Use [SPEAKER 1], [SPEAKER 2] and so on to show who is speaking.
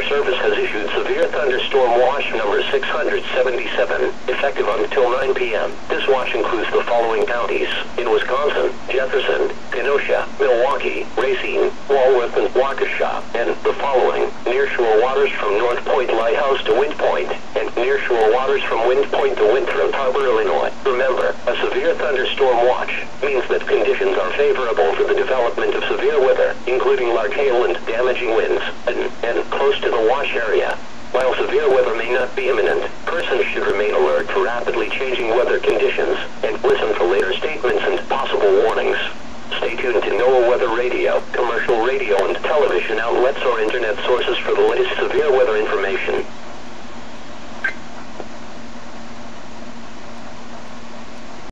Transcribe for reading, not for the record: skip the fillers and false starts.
[SPEAKER 1] Service has issued severe thunderstorm watch number 677, effective until 9 p.m. This watch includes the following counties: in Wisconsin, Jefferson, Kenosha, Milwaukee, Racine, Walworth, and Waukesha, and the following: nearshore waters from North Point Lighthouse to Wind Point, and nearshore waters from Wind Point to Winthrop Harbor, Illinois. Remember, a severe thunderstorm watch means that conditions are favorable for the development of severe weather, including large hail and damaging winds, and close to the watch area. While severe weather may not be imminent, persons should remain alert for rapidly changing weather conditions, and listen for later statements and possible warnings. Stay tuned to NOAA Weather Radio, commercial radio and television outlets or internet sources for the latest severe weather information.